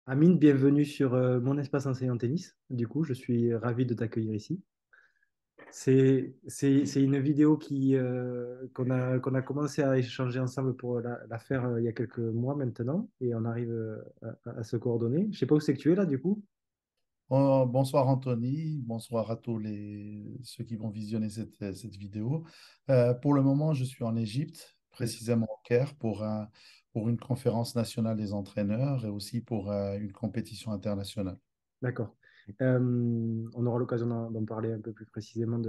Amine, bienvenue sur mon espace enseignant tennis. Du coup, je suis ravi de t'accueillir ici. C'est une vidéo qu'on a commencé à échanger ensemble pour la faire il y a quelques mois maintenant et on arrive à se coordonner. Je sais pas où c'est que tu es là, du coup. Bonsoir Anthony, bonsoir à tous ceux qui vont visionner cette vidéo. Pour le moment, je suis en Égypte, D'accord. précisément au Caire, pour une conférence nationale des entraîneurs et aussi pour une compétition internationale. D'accord. On aura l'occasion d'en parler un peu plus précisément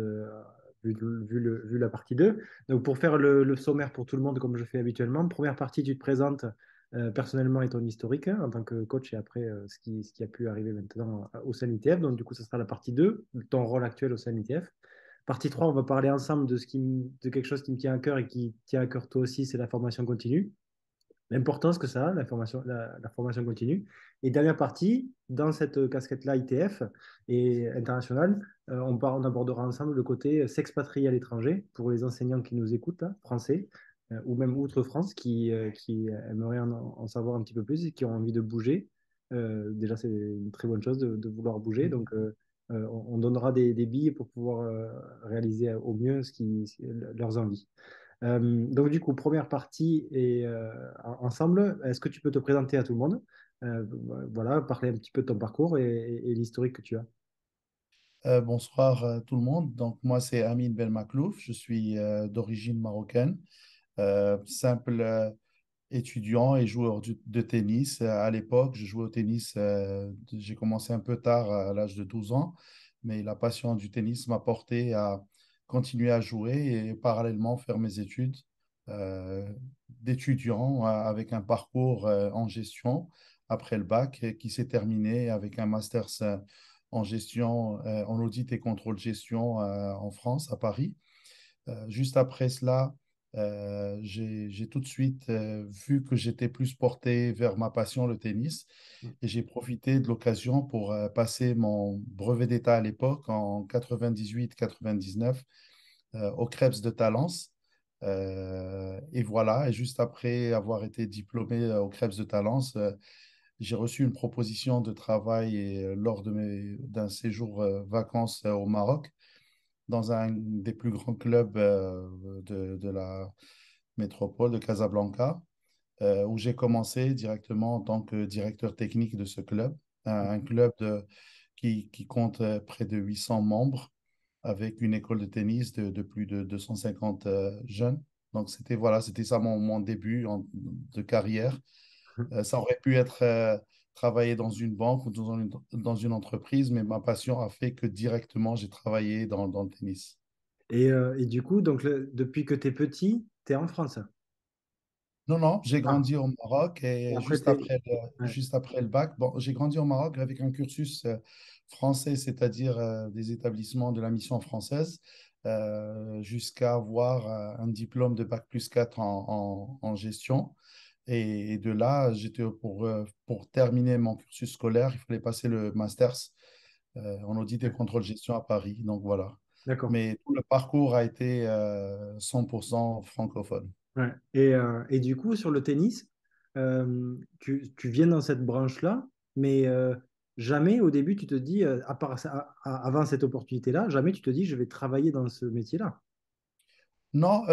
vu la partie 2. Donc, pour faire le sommaire pour tout le monde, comme je fais habituellement, première partie, tu te présentes personnellement et ton historique hein, en tant que coach et après ce qui a pu arriver maintenant au sein de l'ITF. Donc, du coup, ça sera la partie 2, ton rôle actuel au sein de l'ITF. Partie 3, on va parler ensemble de quelque chose qui me tient à cœur et qui tient à cœur toi aussi, c'est la formation continue, l'importance que ça a, la formation continue. Et dernière partie, dans cette casquette-là ITF et internationale, on abordera ensemble le côté s'expatrier à l'étranger pour les enseignants qui nous écoutent, là, français, ou même outre-France, qui aimeraient en savoir un petit peu plus et qui ont envie de bouger. Déjà, c'est une très bonne chose de vouloir bouger. Donc, on donnera des billes pour pouvoir réaliser au mieux leurs envies. Donc, du coup, première partie et ensemble, est-ce que tu peux te présenter à tout le monde? Euh, voilà, parler un petit peu de ton parcours et l'historique que tu as. Bonsoir tout le monde. Donc, moi, c'est Amine Belmaklouf, je suis d'origine marocaine, simple étudiant et joueur de tennis. À l'époque, je jouais au tennis, j'ai commencé un peu tard, à l'âge de 12 ans, mais la passion du tennis m'a porté à continuer à jouer et parallèlement faire mes études d'étudiant avec un parcours en gestion après le bac qui s'est terminé avec un master en gestion, en audit et contrôle gestion en France, à Paris. Juste après cela, j'ai tout de suite vu que j'étais plus porté vers ma passion, le tennis, et j'ai profité de l'occasion pour passer mon brevet d'État à l'époque, en 98-99, au Krebs de Talence. Et voilà, et juste après avoir été diplômé au Krebs de Talence, j'ai reçu une proposition de travail lors d'un séjour vacances au Maroc dans un des plus grands clubs de la métropole de Casablanca, où j'ai commencé directement en tant que directeur technique de ce club, un club qui compte près de 800 membres, avec une école de tennis de plus de 250 jeunes. Donc, c'était ça mon début de carrière. Ça aurait pu être travailler dans une banque ou dans une entreprise, mais ma passion a fait que directement, j'ai travaillé dans le tennis. Et du coup, donc, depuis que tu es petit, tu es en France. Non, non, j'ai Ah, grandi au Maroc et et après, t'es... Ouais. juste après le bac, bon, j'ai grandi au Maroc avec un cursus français, c'est-à-dire des établissements de la mission française, jusqu'à avoir un diplôme de bac plus 4 en gestion. Et de là, pour terminer mon cursus scolaire, il fallait passer le master's en audit et Ouais. contrôle gestion à Paris. Donc voilà. D'accord. Mais tout le parcours a été 100% francophone. Ouais. Et du coup, sur le tennis, tu viens dans cette branche-là, mais jamais au début tu te dis, à part avant cette opportunité-là, jamais tu te dis, je vais travailler dans ce métier-là. Non,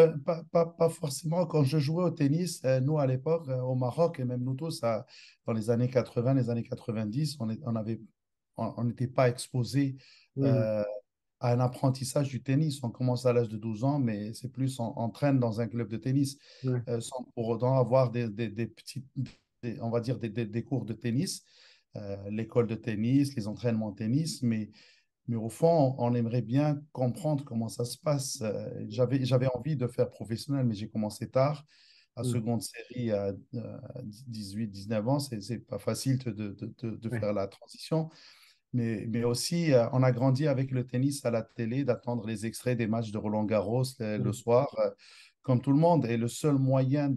pas forcément. Quand je jouais au tennis, nous à l'époque, au Maroc, et même nous tous, dans les années 80, les années 90, on n'était pas exposés Hmm. euh, à un apprentissage du tennis. On commence à l'âge de 12 ans, mais c'est plus on traîne dans un club de tennis Ouais. sans pour autant avoir des petits, on va dire des cours de tennis, l'école de tennis, les entraînements de tennis, mais au fond, on aimerait bien comprendre comment ça se passe. J'avais envie de faire professionnel, mais j'ai commencé tard, à Hmm. seconde série à 18, 19 ans. C'est pas facile de Ouais. faire la transition. Mais aussi, on a grandi avec le tennis à la télé, d'attendre les extraits des matchs de Roland-Garros le Hmm. soir, comme tout le monde. Et le seul moyen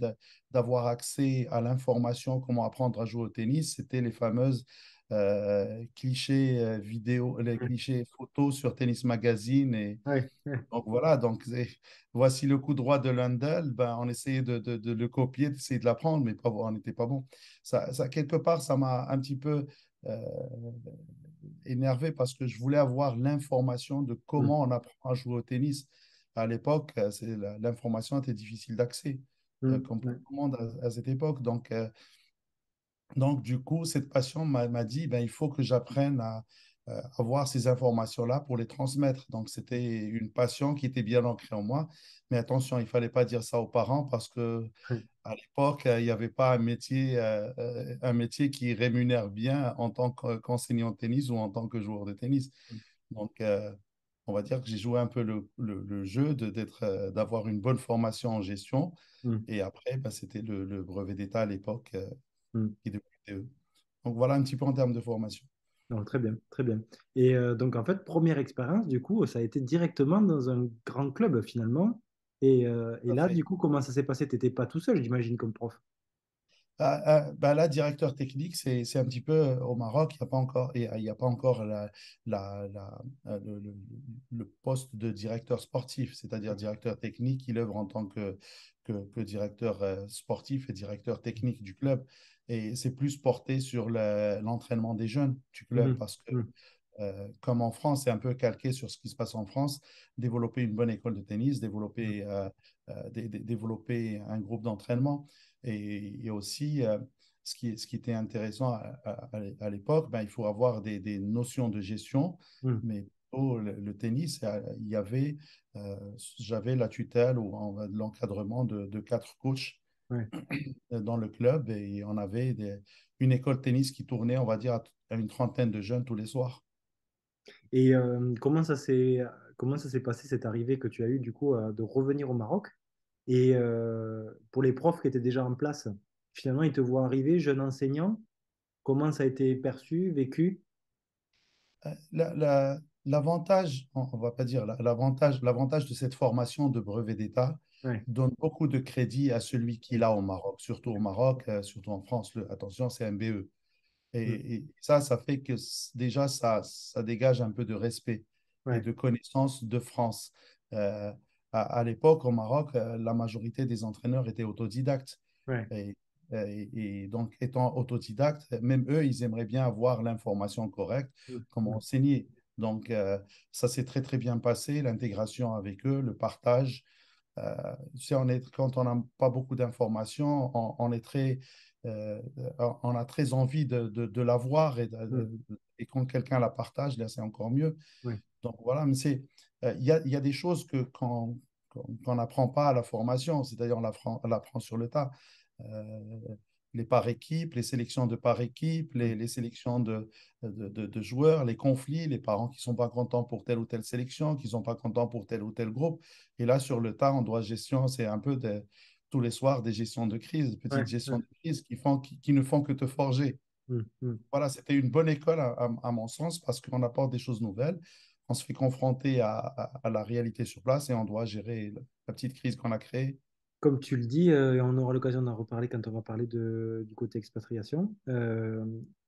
d'avoir accès à l'information, comment apprendre à jouer au tennis, c'était les fameuses clichés vidéo, les clichés photos sur Tennis Magazine. Et Ouais, ouais, donc voilà, donc voici le coup droit de Lundell. Ben, on essayait de le copier, d'essayer de l'apprendre, mais pas, on n'était pas bon. Quelque part, ça m'a un petit peu euh, énervé parce que je voulais avoir l'information de mm, comment on apprend à jouer au tennis. À l'époque, l'information était difficile d'accès, comme pour ouais, tout le monde à cette époque. Donc, du coup, cette passion m'a dit, ben, il faut que j'apprenne à avoir ces informations-là pour les transmettre. Donc, c'était une passion qui était bien ancrée en moi. Mais attention, il ne fallait pas dire ça aux parents parce que ouais, à l'époque, il n'y avait pas un métier qui rémunère bien en tant qu'enseignant de tennis ou en tant que joueur de tennis. Donc, on va dire que j'ai joué un peu le jeu d'avoir une bonne formation en gestion. mm, Et après, ben, c'était le brevet d'État à l'époque mm. qui devenait TE. Donc voilà un petit peu en termes de formation. Non, très bien, très bien. Et donc, en fait, première expérience, du coup, ça a été directement dans un grand club, finalement. Et Tout à là, fait. du coup, comment ça s'est passé? Tu n'étais pas tout seul, j'imagine, comme prof. Bah là, directeur technique, c'est un petit peu au Maroc, il y a pas encore le poste de directeur sportif, c'est-à-dire directeur technique, il œuvre en tant que directeur sportif et directeur technique du club. Et c'est plus porté sur l'entraînement des jeunes du club Mhm, parce que, mhm, comme en France, c'est un peu calqué sur ce qui se passe en France, développer une bonne école de tennis, mhm, développer un groupe d'entraînement. Et aussi, ce qui était intéressant à l'époque, ben, il faut avoir des notions de gestion, mhm. mais pour le tennis, j'avais la tutelle ou l'encadrement de quatre coachs Ouais. dans le club et on avait une école de tennis qui tournait, on va dire, à une trentaine de jeunes tous les soirs. Et comment ça s'est passé cette arrivée que tu as eue, du coup, de revenir au Maroc? Et pour les profs qui étaient déjà en place, finalement, ils te voient arriver, jeune enseignant. Comment ça a été perçu, vécu? L'avantage, on va pas dire, l'avantage de cette formation de brevet d'État Ouais. donne beaucoup de crédit à celui qui l'a au Maroc, surtout au Maroc, surtout en France. Attention, c'est un BE. Mm. Et ça fait que déjà, ça dégage un peu de respect et Ouais. de connaissance de France. Euh, à l'époque, au Maroc, la majorité des entraîneurs étaient autodidactes. Ouais. Et, et donc, étant autodidactes, même eux, ils aimeraient bien avoir l'information correcte, Mm. comment Mm. enseigner. Donc, ça s'est très, très bien passé, l'intégration avec eux, le partage. Tu sais, quand on n'a pas beaucoup d'informations, euh, on a très envie de l'avoir Mm. et quand quelqu'un la partage, là, c'est encore mieux. Ouais. Donc voilà, mais il y a des choses qu'on n'apprend pas à la formation, c'est-à-dire on l'apprend sur le tas. Euh, les par équipes, les sélections de par équipe, Mm. les sélections de joueurs, les conflits, les parents qui ne sont pas contents pour telle ou telle sélection, qui ne sont pas contents pour tel ou tel groupe. Et là, sur le tas, en droit de gestion, c'est un peu tous les soirs des gestions de crise, Ouais. petites gestions Ouais. de crise qui ne font que te forger. Mm. Mm. Voilà, c'était une bonne école à mon sens parce qu'on apporte des choses nouvelles. On se fait confronter à la réalité sur place et on doit gérer la petite crise qu'on a créée. Comme tu le dis, et on aura l'occasion d'en reparler quand on va parler du côté expatriation,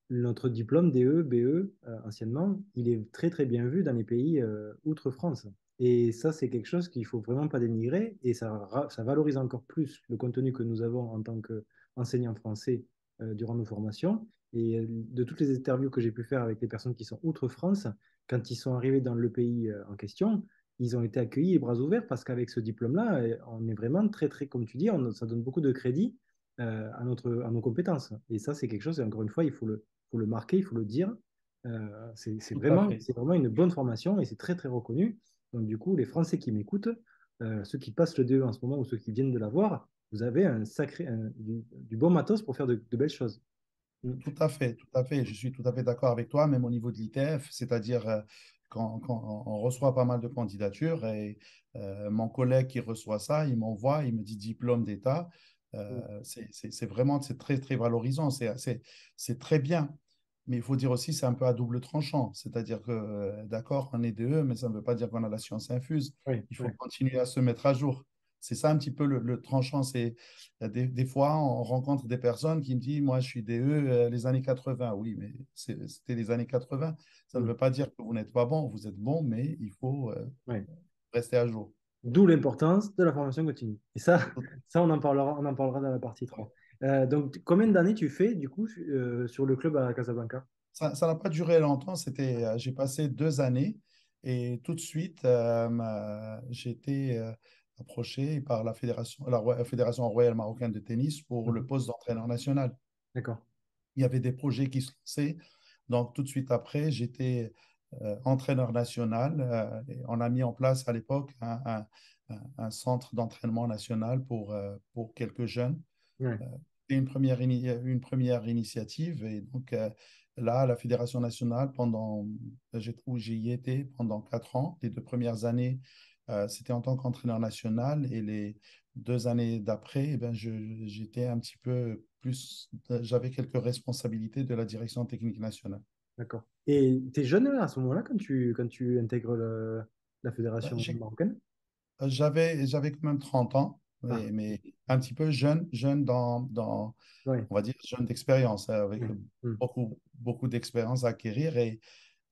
notre diplôme DE, BE, anciennement, il est très très bien vu dans les pays outre-France. Et ça, c'est quelque chose qu'il faut vraiment pas dénigrer et ça valorise encore plus le contenu que nous avons en tant qu'enseignants français durant nos formations. Et de toutes les interviews que j'ai pu faire avec les personnes qui sont outre-France, quand ils sont arrivés dans le pays en question, ils ont été accueillis les bras ouverts parce qu'avec ce diplôme-là, on est vraiment très, très, comme tu dis, ça donne beaucoup de crédit à nos compétences. Et ça, c'est quelque chose, et encore une fois, faut le marquer, il faut le dire. Tout à fait. C'est vraiment une bonne formation et c'est très, très reconnu. Donc, du coup, les Français qui m'écoutent, ceux qui passent le DE en ce moment ou ceux qui viennent de l'avoir, vous avez du bon matos pour faire de belles choses. Mm. Tout à fait, tout à fait. Je suis tout à fait d'accord avec toi, même au niveau de l'ITF, c'est-à-dire quand on reçoit pas mal de candidatures et mon collègue qui reçoit ça, il m'envoie, il me dit diplôme d'État. Mm. C'est vraiment, c'est très, très valorisant, c'est très bien. Mais il faut dire aussi, c'est un peu à double tranchant. C'est-à-dire que, d'accord, on est DE, mais ça ne veut pas dire qu'on a la science infuse. Oui, Il faut oui, continuer à se mettre à jour. c'est ça un petit peu le tranchant. C'est, des fois, on rencontre des personnes qui me disent, moi, je suis DE les années 80. Oui, mais c'était les années 80. Ça ne Mm. veut pas dire que vous n'êtes pas bon. Vous êtes bon, mais il faut Ouais. rester à jour. D'où l'importance de la formation continue. Et ça on en parlera dans la partie 3. Donc, combien d'années tu fais, du coup, sur le club à Casablanca? Ça n'a pas duré longtemps. J'ai passé 2 années et tout de suite, j'ai été approché par la Fédération royale marocaine de tennis pour le Mhm. poste d'entraîneur national. D'accord. Il y avait des projets qui se lançaient. Donc, tout de suite après, j'étais entraîneur national. Et on a mis en place à l'époque un centre d'entraînement national pour quelques jeunes. Ouais. Euh, C'était une première initiative. Et donc, là, la Fédération nationale, où j'y étais pendant 4 ans, les 2 premières années, c'était en tant qu'entraîneur national. Et les 2 années d'après, eh ben, j'étais un petit peu plus, j'avais quelques responsabilités de la direction technique nationale. D'accord. Et tu es jeune à ce moment-là quand tu intègres la Ben, fédération marocaine? j'avais quand même 30 ans, Ah, mais un petit peu jeune, jeune ouais. on va dire, jeune d'expérience, hein, avec Ouais. Mm. beaucoup d'expérience à acquérir.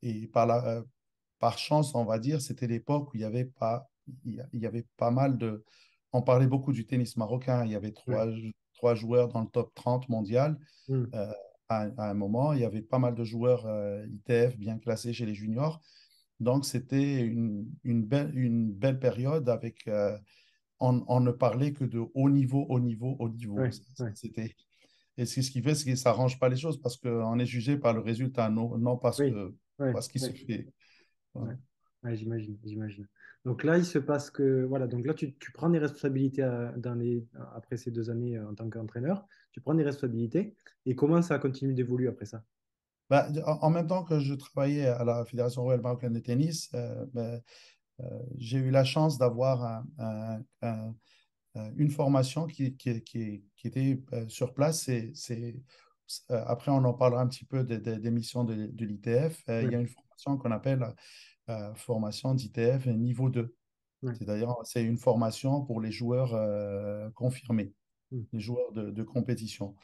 Et par chance, on va dire, c'était l'époque où il y avait pas mal de. On parlait beaucoup du tennis marocain. Il y avait Ouais. trois joueurs dans le top 30 mondial. Mm. euh, à un moment, il y avait pas mal de joueurs ITF bien classés chez les juniors. Donc, c'était une belle période avec. On ne parlait que de haut niveau, haut niveau, haut niveau. Ouais. Ouais. C'était et c'est ce qui fait, c'est que ça arrange pas les choses parce qu'on est jugé par le résultat, non, non Oui. Ouais. parce qu'il se Ouais. fait. Ouais. Voilà. Ouais, j'imagine, j'imagine. Donc là, il se passe que, voilà, donc là, tu prends des responsabilités après ces 2 années en tant qu'entraîneur, tu prends des responsabilités et comment ça continue d'évoluer après ça? Bah, en même temps que je travaillais à la Fédération royale marocaine de tennis, j'ai eu la chance d'avoir une formation qui était sur place. Après, on en parlera un petit peu des missions de l'ITF. Il Ouais. y a une formation qu'on appelle formation d'ITF niveau 2. Ouais. C'est une formation pour les joueurs confirmés, Mm. les joueurs de compétition.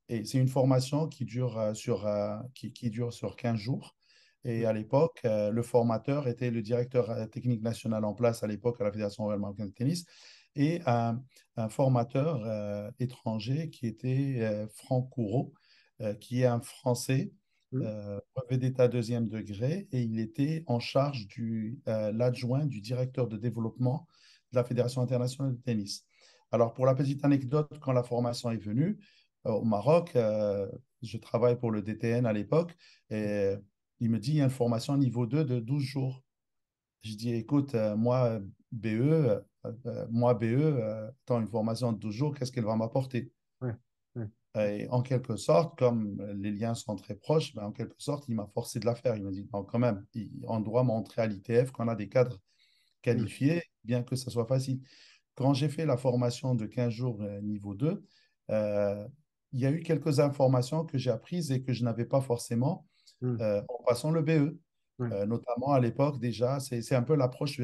Et c'est une formation qui dure sur 15 jours. Et Mm. à l'époque, le formateur était le directeur technique national en place à l'époque à la Fédération royale marocaine de tennis et un formateur étranger qui était Franck Couraud, qui est un Français, Mm. brevet d'État deuxième degré, et il était en charge l'adjoint du directeur de développement de la Fédération internationale de tennis. Alors, pour la petite anecdote, quand la formation est venue, au Maroc. Je travaille pour le DTN à l'époque. Et il me dit, il y a une formation niveau 2 de 12 jours. Je dis, écoute, moi, BE, tant une formation de 12 jours, qu'est-ce qu'elle va m'apporter? Ouais. Ouais. Et en quelque sorte, comme les liens sont très proches, ben, en quelque sorte, il m'a forcé de la faire. Il m'a dit, non, quand même, on doit montrer à l'ITF qu'on a des cadres Mm. qualifiés, bien que ça soit facile. Quand j'ai fait la formation de 15 jours niveau 2, euh, il y a eu quelques informations que j'ai apprises et que je n'avais pas forcément Mm. en passant le BE. Ouais. Notamment à l'époque, déjà, c'est un peu l'approche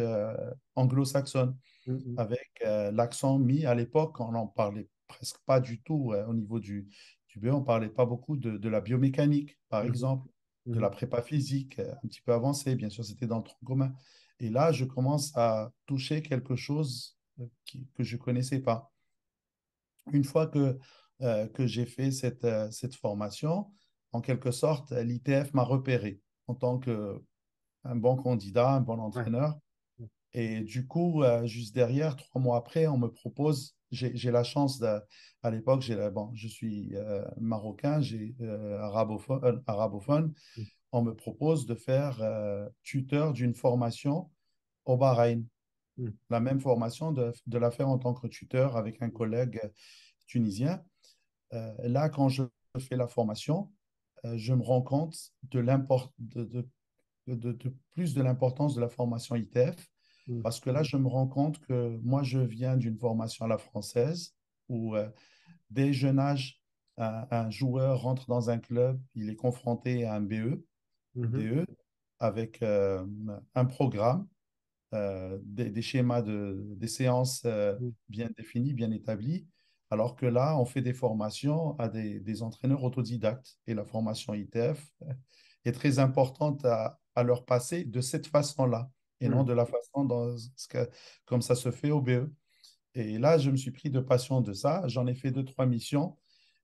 anglo-saxonne, Mm. Mm. avec l'accent mis à l'époque, on n'en parlait presque pas du tout au niveau du BE, on ne parlait pas beaucoup de la biomécanique, par Mhm. exemple, de la Mhm. prépa physique, un petit peu avancée, bien sûr, c'était dans le tronc commun. Et là, je commence à toucher quelque chose que je ne connaissais pas. Une fois que j'ai fait cette formation, en quelque sorte, l'ITF m'a repéré en tant qu'un bon candidat, un bon Ouais. entraîneur. Et du coup, juste derrière, 3 mois après, on me propose, j'ai la chance à l'époque, bon, je suis marocain, j'ai arabophone, Mm. on me propose de faire tuteur d'une formation au Bahreïn. Mm. La même formation, de la faire en tant que tuteur avec un collègue tunisien. Là, quand je fais la formation, je me rends compte de plus de l'importance de la formation ITF, Mm. parce que là, je me rends compte que moi, je viens d'une formation à la française, où dès jeune âge, un joueur rentre dans un club, il est confronté à un BE, Mhm. DE, avec un programme. des schémas des séances Mm. bien définis, bien établis, alors que là, on fait des formations à des entraîneurs autodidactes. Et la formation ITF est très importante à leur passer de cette façon-là, et non Mm. de la façon comme ça se fait au BE. Et là, je me suis pris de passion de ça. J'en ai fait deux, trois missions.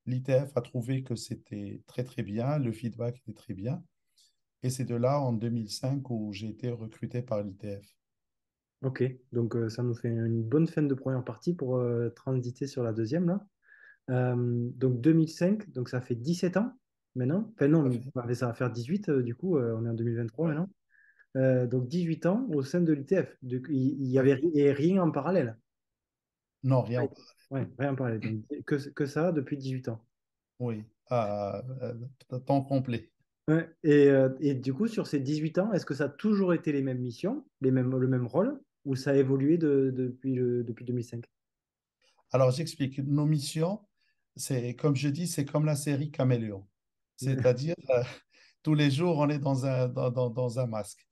L'ITF a trouvé que c'était très, très bien. Le feedback était très bien. Et c'est de là, en 2005, où j'ai été recruté par l'ITF. Ok, donc ça nous fait une bonne fin de première partie pour transiter sur la deuxième là. Donc 2005, donc ça fait 17 ans maintenant. Enfin Tout à non, fait. ça va faire 18 du coup, on est en 2023 Ouais. maintenant. Donc 18 ans au sein de l'ITF. Il y Tout à avait fait. rien en parallèle. Non, rien. Ouais, ouais, rien en parallèle. Donc que ça depuis 18 ans. Oui, temps complet. Ouais, et du coup, sur ces 18 ans, est-ce que ça a toujours été les mêmes missions, le même rôle, ou ça a évolué depuis 2005? Alors, j'explique. Nos missions, c'est, comme je dis, c'est comme la série Caméléon. C'est-à-dire, tous les jours, on est dans un masque.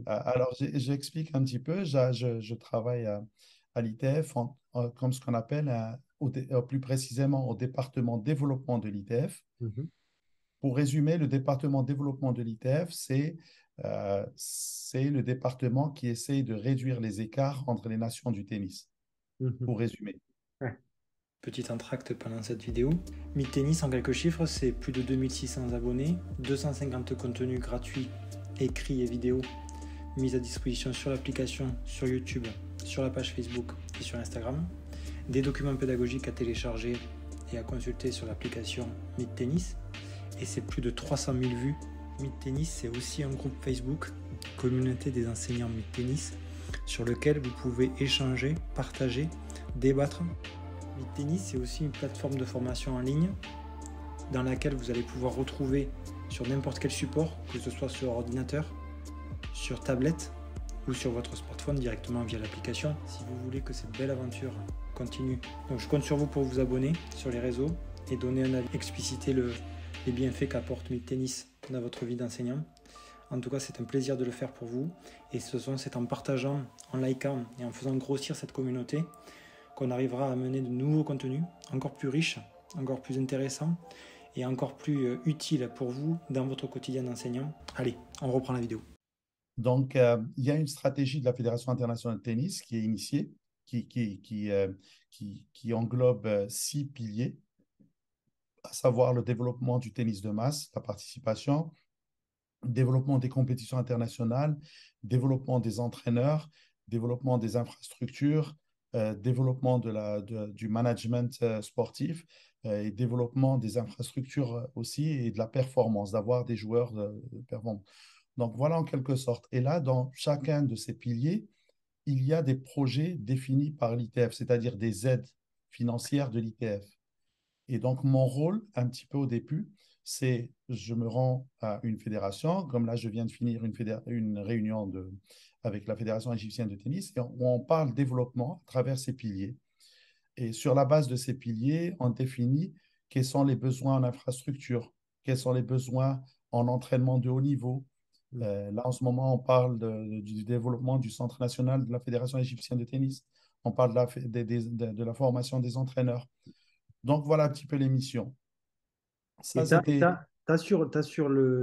Alors, j'explique un petit peu. Je travaille à l'ITF comme ce qu'on appelle, plus précisément, au département développement de l'ITF. Mhm, Pour résumer, le département développement de l'ITF, c'est le département qui essaye de réduire les écarts entre les nations du tennis, mhm. pour résumer. Ouais. Petit entracte pendant cette vidéo. Meet Tennis, en quelques chiffres, c'est plus de 2600 abonnés, 250 contenus gratuits, écrits et vidéos mis à disposition sur l'application, sur YouTube, sur la page Facebook et sur Instagram, des documents pédagogiques à télécharger et à consulter sur l'application Meet Tennis, et c'est plus de 300 000 vues. Meet Tennis, c'est aussi un groupe Facebook, communauté des enseignants Meet Tennis, sur lequel vous pouvez échanger, partager, débattre. Meet Tennis, c'est aussi une plateforme de formation en ligne dans laquelle vous allez pouvoir retrouver sur n'importe quel support, que ce soit sur ordinateur, sur tablette ou sur votre smartphone directement via l'application, si vous voulez que cette belle aventure continue. Donc je compte sur vous pour vous abonner sur les réseaux et donner un avis, expliciter les bienfaits qu'apporte Meet Tennis dans votre vie d'enseignant. En tout cas, c'est un plaisir de le faire pour vous, et c'est en partageant, en likant et en faisant grossir cette communauté qu'on arrivera à mener de nouveaux contenus encore plus riches, encore plus intéressants et encore plus utiles pour vous dans votre quotidien d'enseignant. Allez, on reprend la vidéo. Donc, il y a une stratégie de la Fédération internationale de tennis qui est initiée, qui englobe 6 piliers, à savoir le développement du tennis de masse, la participation, développement des compétitions internationales, développement des entraîneurs, développement des infrastructures, développement du management sportif et développement des infrastructures aussi et de la performance, d'avoir des joueurs de performance. Donc voilà en quelque sorte. Et là, dans chacun de ces piliers, il y a des projets définis par l'ITF, c'est-à-dire des aides financières de l'ITF. Et donc, mon rôle, un petit peu au début, c'est je me rends à une fédération, comme là, je viens de finir une réunion avec la Fédération égyptienne de tennis, où on parle développement à travers ces piliers. Et sur la base de ces piliers, on définit quels sont les besoins en infrastructure, quels sont les besoins en entraînement de haut niveau. Là, en ce moment, on parle du développement du Centre national de la Fédération égyptienne de tennis. On parle de la formation des entraîneurs. Donc, voilà un petit peu les missions. Ça, Et c'était. t'as sur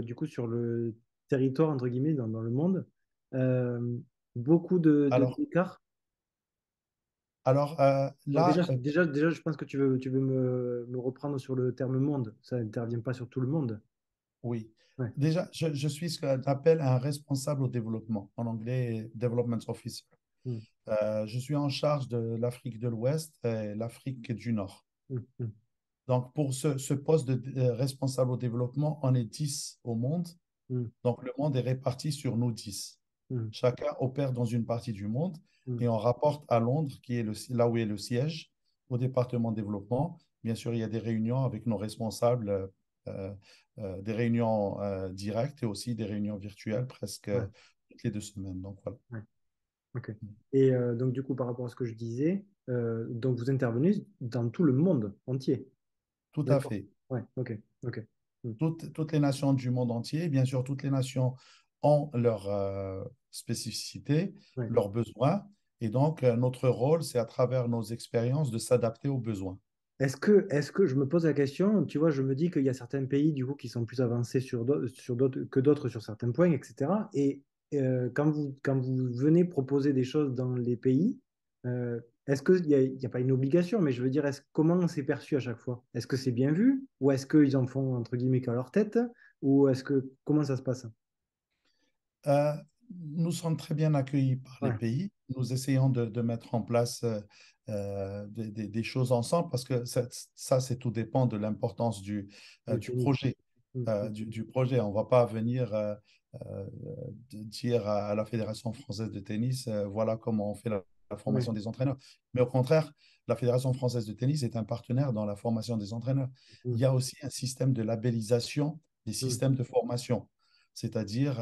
du coup, sur le territoire, entre guillemets, dans le monde, euh, beaucoup Alors, d'écarts. Bon, là, déjà, je pense que tu veux me reprendre sur le terme monde. Ça n'intervient pas sur tout le monde. oui. Ouais. Déjà, je suis ce qu'on appelle un responsable au développement, en anglais, Development Officer. Mm, Je suis en charge de l'Afrique de l'Ouest et l'Afrique du Nord. mm, mm, Donc, pour ce poste de responsable au développement, on est 10 au monde. mm, Donc, le monde est réparti sur nous 10. mm, Chacun opère dans une partie du monde mm. et on rapporte à Londres, qui est là où est le siège, au département développement. Bien sûr, il y a des réunions avec nos responsables, des réunions directes et aussi des réunions virtuelles presque Ouais, toutes les 2 semaines. Donc, voilà. ouais, ok. Et donc, du coup, par rapport à ce que je disais, donc vous intervenez dans tout le monde entier. Tout à D'accord. fait. Ouais, ok, ok. Mm, Toutes les nations du monde entier, bien sûr, toutes les nations ont spécificités, Ouais. leurs besoins. Et donc, notre rôle, c'est à travers nos expériences de s'adapter aux besoins. Est-ce que je me pose la question, tu vois, je me dis qu'il y a certains pays du coup qui sont plus avancés sur d'autres que d'autres sur certains points, etc. Et quand vous venez proposer des choses dans les pays, est-ce qu'il y a pas une obligation, mais je veux dire, comment c'est perçu à chaque fois? Est-ce que c'est bien vu ou est-ce qu'ils en font entre guillemets qu'à leur tête ou comment ça se passe? Euh, Nous sommes très bien accueillis par les Ouais, pays. Nous essayons de mettre en place des choses ensemble parce que ça, c'est tout dépend de l'importance le du tennis. projet. Mm, mm, Du projet. On ne va pas venir euh, dire à la Fédération française de tennis, voilà comment on fait la ouais, formation des entraîneurs. Mais au contraire, la Fédération française de tennis est un partenaire dans la formation des entraîneurs. Il mm, y a aussi un système de labellisation des mm, systèmes de formation. C'est-à-dire,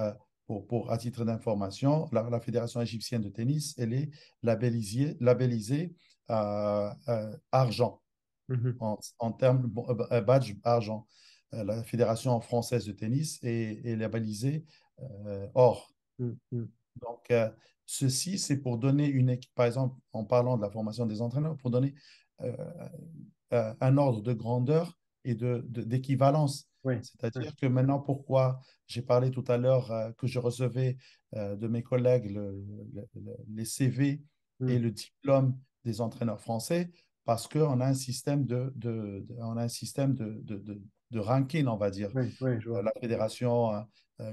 à titre d'information, la Fédération égyptienne de tennis, elle est labellisée argent mhm, en termes bon, badge argent. La Fédération française de tennis est labellisée or. mm, mm, Donc, ceci, c'est pour donner par exemple, en parlant de la formation des entraîneurs, pour donner euh, un ordre de grandeur et d'équivalence. ouais, ouais, C'est-à-dire que maintenant, pourquoi j'ai parlé tout à l'heure que je recevais de mes collègues les CV et mm, le diplôme des entraîneurs français, parce qu'on a un système on a un système de ranking, on va dire. ouais, ouais, je vois. La fédération,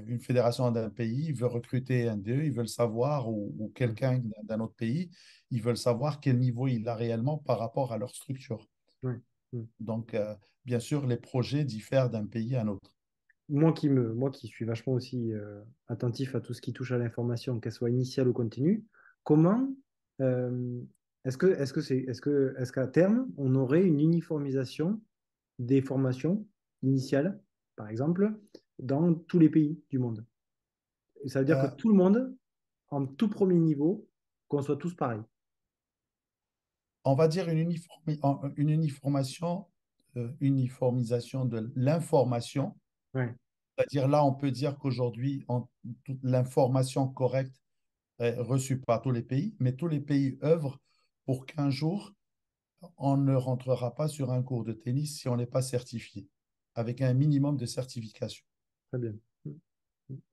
une fédération d'un pays veut recruter un d'eux, ils veulent savoir, ou Mm, quelqu'un d'un autre pays, ils veulent savoir quel niveau il a réellement par rapport à leur structure. ouais, mm. Donc, bien sûr, les projets diffèrent d'un pays à un autre. Moi qui suis vachement aussi attentif à tout ce qui touche à l'information, qu'elle soit initiale ou continue, comment euh, est-ce qu'à terme, on aurait une uniformisation des formations initiales, par exemple, dans tous les pays du monde? Et ça veut dire que Euh, tout le monde, en tout premier niveau, qu'on soit tous pareils. on va dire une uniformisation de l'information. Ouais, C'est-à-dire là, on peut dire qu'aujourd'hui, toute l'information correcte est reçue par tous les pays, mais tous les pays œuvrent pour qu'un jour, on ne rentrera pas sur un cours de tennis si on n'est pas certifié, avec un minimum de certification. très bien. Mm,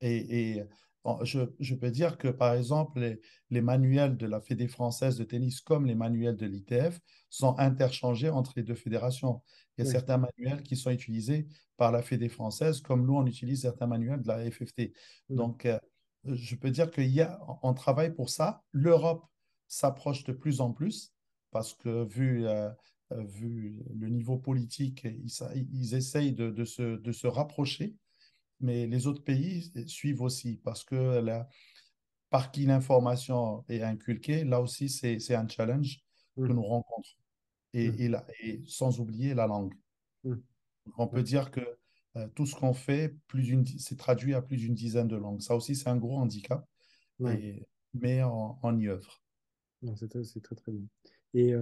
mm, Je peux dire que, par exemple, les manuels de la Fédé française de tennis comme les manuels de l'ITF sont interchangés entre les deux fédérations. Il y a ouais, certains manuels qui sont utilisés par la Fédé française, comme nous, on utilise certains manuels de la FFT. mm, Donc, je peux dire on travaille pour ça. L'Europe s'approche de plus en plus parce que, vu le niveau politique, ils essayent de se rapprocher, mais les autres pays suivent aussi parce que par qui l'information est inculquée, là aussi, c'est un challenge que mm, nous rencontrons. mm, Et sans oublier la langue. mm. Donc, on peut Ouais, dire que tout ce qu'on fait, c'est traduit à plus d'une dizaine de langues. Ça aussi, c'est un gros handicap, ouais. mais on y œuvre. Non, c'est très très bien. Et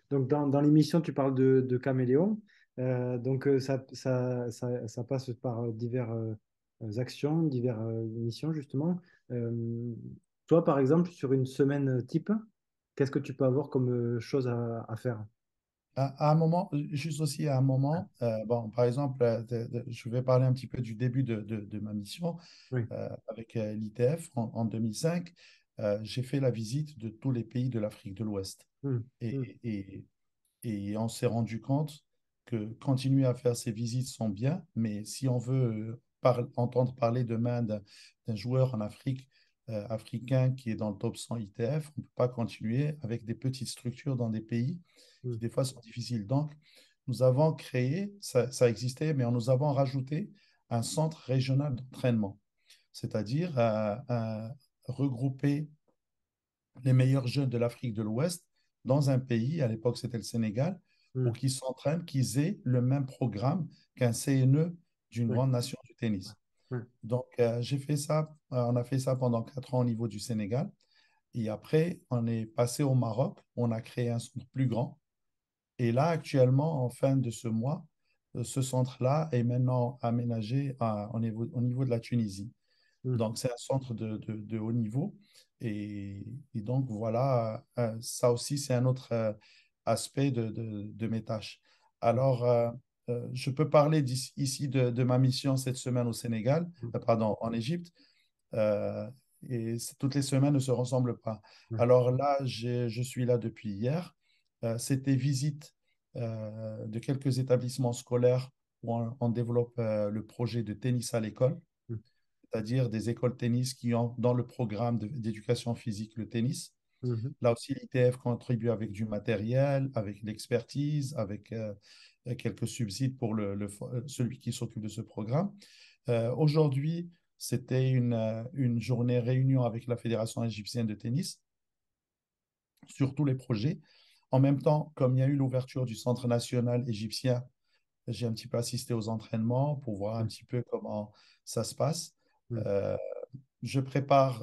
donc dans l'émission, tu parles de caméléon. Donc ça passe par diverses actions, diverses missions justement. Euh, Toi, par exemple, sur une semaine type, qu'est-ce que tu peux avoir comme chose à faire? À un moment, juste aussi à un moment, bon, par exemple, je vais parler un petit peu du début de ma mission Oui. avec l'ITF en 2005. J'ai fait la visite de tous les pays de l'Afrique de l'Ouest. Mm, Et, mm, et, et on s'est rendu compte que continuer à faire ces visites sont bien, mais si on veut entendre parler demain d'un joueur en Afrique, africain qui est dans le top 100 ITF, on ne peut pas continuer avec des petites structures dans des pays qui mm, des fois sont difficiles. Donc, nous avons créé, ça existait, mais nous avons rajouté un centre régional d'entraînement, c'est-à-dire regrouper les meilleurs jeunes de l'Afrique de l'Ouest dans un pays, à l'époque c'était le Sénégal, pour mm. qu'ils s'entraînent, qu'ils aient le même programme qu'un CNE d'une Ouais, grande nation du tennis. ouais. Donc, j'ai fait ça, on a fait ça pendant 4 ans au niveau du Sénégal. Et après, on est passé au Maroc, on a créé un centre plus grand. Et là, actuellement, en fin de ce mois, ce centre-là est maintenant aménagé au niveau de la Tunisie. Mm. Donc, c'est un centre de haut niveau. Et donc, voilà, ça aussi, c'est un autre aspect de mes tâches. Alors, je peux parler ici de ma mission cette semaine au Sénégal, Mm. pardon, en Égypte. Euh, toutes les semaines ne se ressemblent pas. Ouais. Alors là, je suis là depuis hier. C'était visite de quelques établissements scolaires où on développe le projet de tennis à l'école, Mm. c'est-à-dire des écoles tennis qui ont dans le programme d'éducation physique le tennis. Mhm. Là aussi, l'ITF contribue avec du matériel, avec l'expertise, avec quelques subsides pour celui qui s'occupe de ce programme. Aujourd'hui, c'était une journée réunion avec la Fédération égyptienne de tennis sur tous les projets. En même temps, comme il y a eu l'ouverture du Centre national égyptien, j'ai un petit peu assisté aux entraînements pour voir un Mm. petit peu comment ça se passe. Mm. Euh, je prépare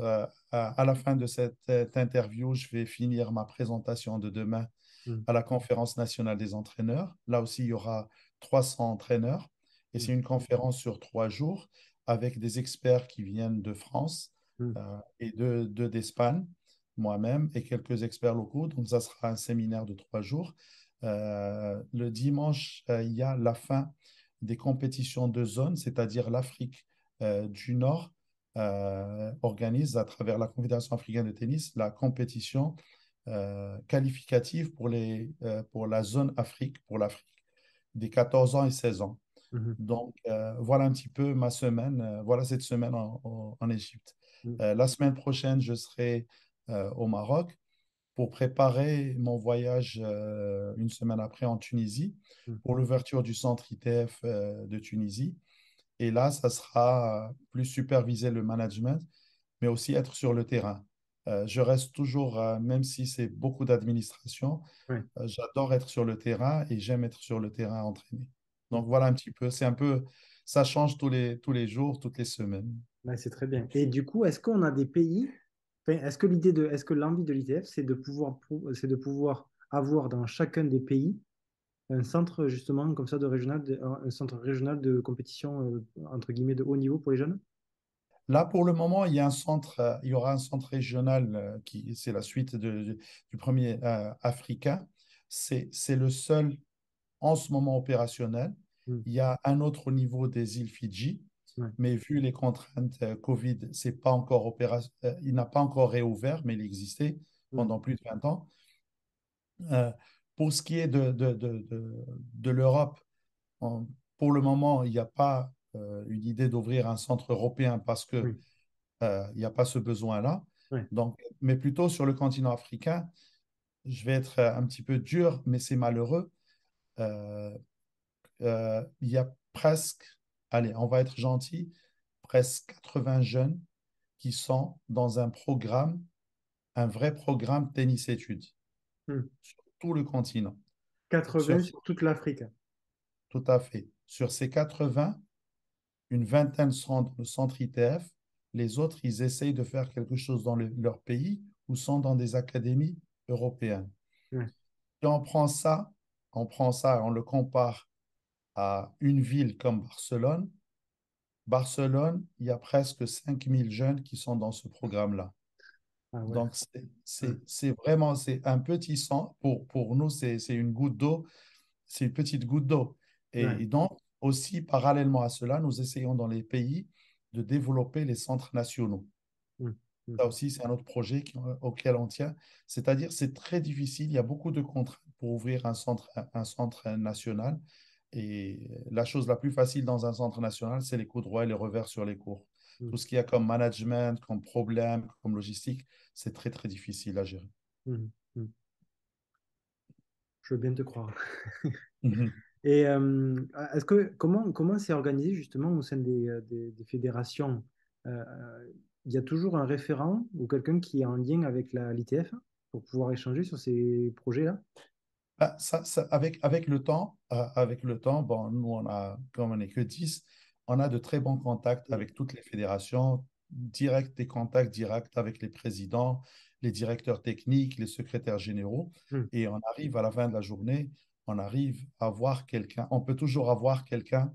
à la fin de cette interview, je vais finir ma présentation de demain Mm. à la conférence nationale des entraîneurs. Là aussi, il y aura 300 entraîneurs et Mm. c'est une conférence sur 3 jours avec des experts qui viennent de France Mm. et d'Espagne, moi-même et quelques experts locaux. Donc, ça sera un séminaire de 3 jours. Le dimanche, il y a la fin des compétitions de zone, c'est-à-dire l'Afrique du Nord organise à travers la Confédération africaine de tennis la compétition qualificative pour la zone Afrique, pour l'Afrique, des 14 ans et 16 ans. Mhm. Donc, voilà un petit peu ma semaine, voilà cette semaine en Égypte. Mm. La semaine prochaine, je serai au Maroc pour préparer mon voyage une semaine après en Tunisie Mm. pour l'ouverture du centre ITF de Tunisie. Et là, ça sera plus superviser le management, mais aussi être sur le terrain. Je reste toujours, même si c'est beaucoup d'administration, Ouais. j'adore être sur le terrain et j'aime être sur le terrain entraîné. Mm. Donc voilà un petit peu, c'est un peu, ça change tous les jours, toutes les semaines. Ouais, c'est très bien. Et du coup, est-ce qu'on a des pays, enfin, est-ce que l'envie de l'ITF, c'est de pouvoir avoir dans chacun des pays un centre justement comme ça un centre régional de compétition entre guillemets de haut niveau pour les jeunes? Là, pour le moment, il y a un centre, il y aura un centre régional c'est la suite du premier africain. C'est le seul en ce moment opérationnel. Mm. Il y a un autre au niveau des îles Fidji, Ouais. mais vu les contraintes Covid, c'est pas encore il n'a pas encore réouvert, mais il existait Mm. pendant plus de 20 ans. Euh, pour ce qui est de l'Europe, en- pour le moment, il n'y a pas une idée d'ouvrir un centre européen parce que Oui. il n'y a pas ce besoin-là. Ouais. Donc, mais plutôt sur le continent africain, je vais être un petit peu dur, mais c'est malheureux. Euh, il y a presque, allez, on va être gentil, presque 80 jeunes qui sont dans un programme, un vrai programme tennis-études Mm. sur tout le continent. Sur, 80 sur toute l'Afrique. tout à fait. Sur ces 80, une vingtaine sont dans le centre ITF. Les autres, ils essayent de faire quelque chose dans leur pays ou sont dans des académies européennes. Ouais. Si on prend ça et on le compare à une ville comme Barcelone. Barcelone, il y a presque 5000 jeunes qui sont dans ce programme-là. Ah ouais. Donc, Ouais. c'est vraiment c'est un petit sang. Pour nous, c'est une goutte d'eau, c'est une petite goutte d'eau. Ouais. Et donc, aussi, parallèlement à cela, nous essayons dans les pays de développer les centres nationaux. Mm. Mm. Ça aussi, c'est un autre projet auquel on tient. C'est-à-dire, c'est très difficile. Il y a beaucoup de contraintes pour ouvrir un centre national. Et la chose la plus facile dans un centre national, c'est les coups droits et les revers sur les cours. Mm. Tout ce qu'il y a comme management, comme problème, comme logistique, c'est très, très difficile à gérer. Mm. Mm. Je veux bien te croire. Mhm. Et comment c'est organisé justement au sein des fédérations? Il y a toujours un référent ou quelqu'un qui est en lien avec l'ITF pour pouvoir échanger sur ces projets-là? Ah, avec le temps, bon, nous, comme on n'est que 10, on a de très bons contacts avec toutes les fédérations, des contacts directs avec les présidents, les directeurs techniques, les secrétaires généraux. Hmm. Et on arrive à la fin de la journée, on arrive à avoir quelqu'un, on peut toujours avoir quelqu'un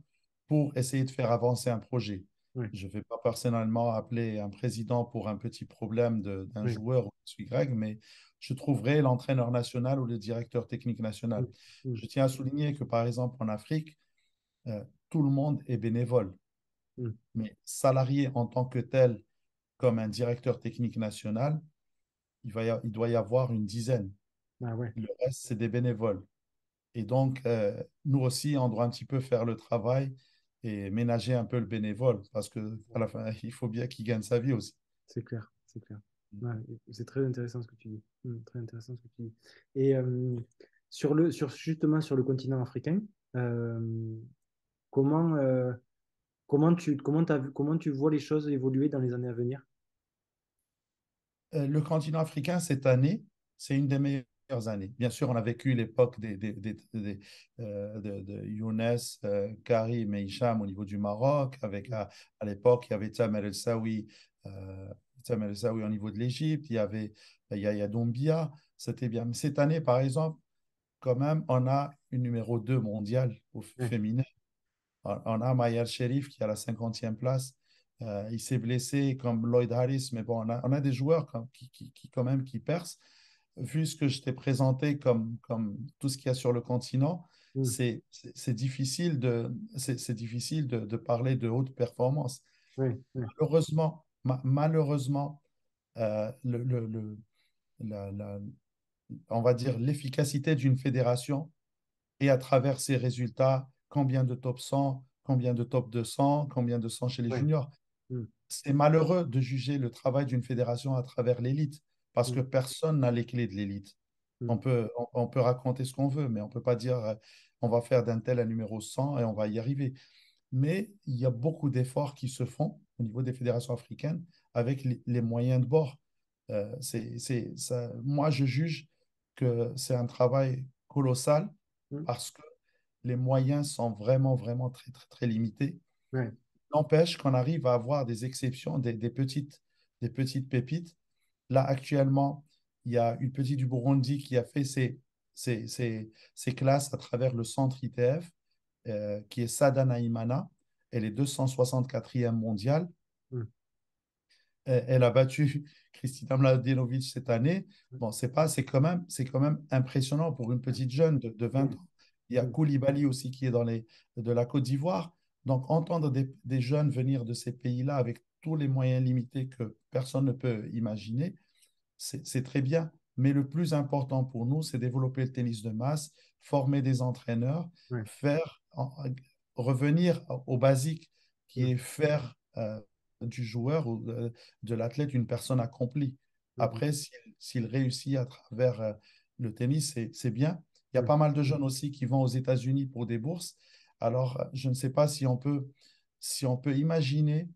pour essayer de faire avancer un projet. ouais, Je ne vais pas personnellement appeler un président pour un petit problème d'un ouais, joueur ou Y, mais je trouverai l'entraîneur national ou le directeur technique national. mm, mm, Je tiens à souligner que, par exemple, en Afrique, tout le monde est bénévole, mm. mais salarié en tant que tel, comme un directeur technique national, il doit y avoir une dizaine. Ah ouais, Le reste, c'est des bénévoles. Et donc, nous aussi, on doit un petit peu faire le travail et ménager un peu le bénévole parce que à la fin, il faut bien qu'il gagne sa vie aussi. c'est clair, c'est clair. Ouais, c'est très intéressant ce que tu dis. Très intéressant ce que tu dis. Et justement sur le continent africain, euh, comment, comment tu vois les choses évoluer dans les années à venir? Le continent africain, cette année, c'est une des meilleures années. Bien sûr, on a vécu l'époque de Younes, Karim et Hicham au niveau du Maroc. Avec, à l'époque, il y avait Tamer El-Saoui, euh, Tamer El-Saoui au niveau de l'Égypte. Il y avait Yaya Doumbia. C'était bien. Mais cette année, par exemple, quand même, on a une numéro 2 mondiale au Ouais, féminin. On a Maya Sherif qui est à la 50e place. Il s'est blessé comme Lloyd Harris, mais bon, on a des joueurs quand même qui percent. Vu ce que je t'ai présenté comme tout ce qu'il y a sur le continent, mm, c'est difficile c'est difficile de parler de haute performance. ouais, ouais, Malheureusement, on va dire l'efficacité d'une fédération et à travers ces résultats, combien de top 100, combien de top 200, combien de 100 chez les ouais, juniors. mm, C'est malheureux de juger le travail d'une fédération à travers l'élite parce que mm, personne n'a les clés de l'élite. mm, On peut raconter ce qu'on veut, mais on ne peut pas dire on va faire d'un tel un numéro 100 et on va y arriver. Mais il y a beaucoup d'efforts qui se font au niveau des fédérations africaines avec les moyens de bord. Moi, je juge que c'est un travail colossal mm, parce que les moyens sont vraiment, vraiment très, très, très limités. ouais, N'empêche qu'on arrive à avoir des exceptions, des petites pépites. Là, actuellement, il y a une petite du Burundi qui a fait ses classes à travers le centre ITF, qui est Sada Naimana. Elle est 264e mondiale. mm, Elle a battu Kristina Mladenovic cette année. Bon, c'est quand même impressionnant pour une petite jeune de 20 mm, ans. Il y a mm, Koulibaly aussi qui est de la Côte d'Ivoire. Donc, entendre des jeunes venir de ces pays-là avec tous les moyens limités que personne ne peut imaginer, c'est très bien. Mais le plus important pour nous, c'est développer le tennis de masse, former des entraîneurs, ouais, faire revenir au basique, qui mm, est faire du joueur ou de l'athlète une personne accomplie. mm, Après, s'il réussit à travers le tennis, c'est bien. Il y a mm, pas mal de jeunes aussi qui vont aux États-Unis pour des bourses. Alors, je ne sais pas si on peut imaginer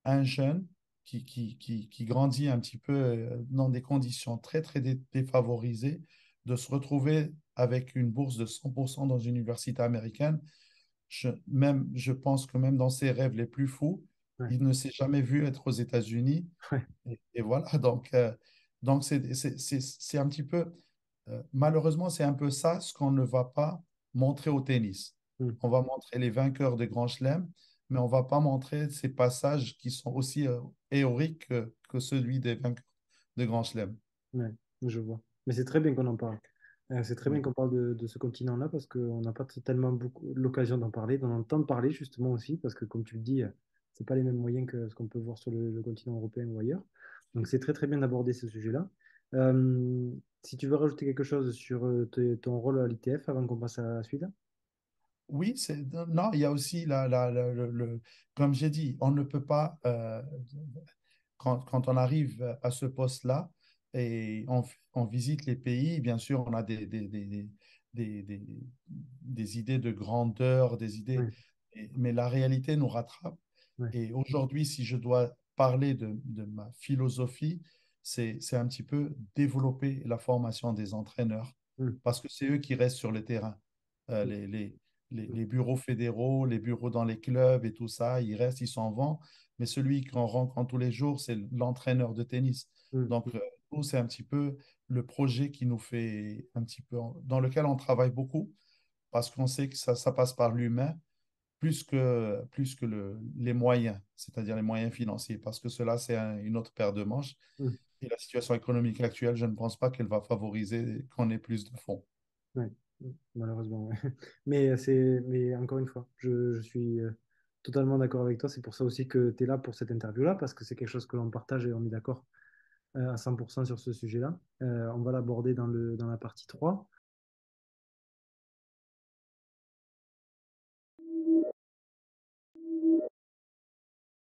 un jeune qui grandit un petit peu dans des conditions très, très défavorisées, de se retrouver avec une bourse de 100% dans une université américaine. Je pense que même dans ses rêves les plus fous, ouais, il ne s'est jamais vu être aux États-Unis. ouais, Et voilà, donc c'est un petit peu, malheureusement, c'est un peu ça ce qu'on ne va pas montrer au tennis. mm, On va montrer les vainqueurs des grands chelems, mais on ne va pas montrer ces passages qui sont aussi héroïques que celui des vainqueurs de grands chelems. ouais, je vois. Mais c'est très bien qu'on en parle. C'est très bien Oui. qu'on parle de ce continent-là parce qu'on n'a pas tellement beaucoup l'occasion d'en parler, d'en entendre parler justement aussi, parce que comme tu le dis, c'est pas les mêmes moyens que ce qu'on peut voir sur le continent européen ou ailleurs. Donc c'est très très bien d'aborder ce sujet-là. Si tu veux rajouter quelque chose sur ton rôle à l'ITF avant qu'on passe à la suite. Oui, non, il y a aussi comme j'ai dit, on ne peut pas, quand on arrive à ce poste-là et on visite les pays, bien sûr, on a des, des- des idées de grandeur, des idées, Ouais, mais la réalité nous rattrape. ouais, Et aujourd'hui, si je dois parler de ma philosophie, c'est un petit peu développer la formation des entraîneurs mm, parce que c'est eux qui restent sur le terrain. Euh, mm, les, les, les bureaux fédéraux, les bureaux dans les clubs et tout ça, ils restent, ils s'en vont. Mais celui qu'on rencontre tous les jours, c'est l'entraîneur de tennis. mm, Donc, nous, c'est un petit peu le projet qui nous fait un petit peu, dans lequel on travaille beaucoup parce qu'on sait que ça passe par l'humain plus que les moyens, c'est-à-dire les moyens financiers, parce que cela, c'est une autre paire de manches. Mm. Et la situation économique actuelle, je ne pense pas qu'elle va favoriser qu'on ait plus de fonds. Ouais, malheureusement, ouais. Mais encore une fois, je suis totalement d'accord avec toi. C'est pour ça aussi que tu es là pour cette interview-là, parce que c'est quelque chose que l'on partage et on est d'accord à 100% sur ce sujet-là. On va l'aborder dans la partie 3.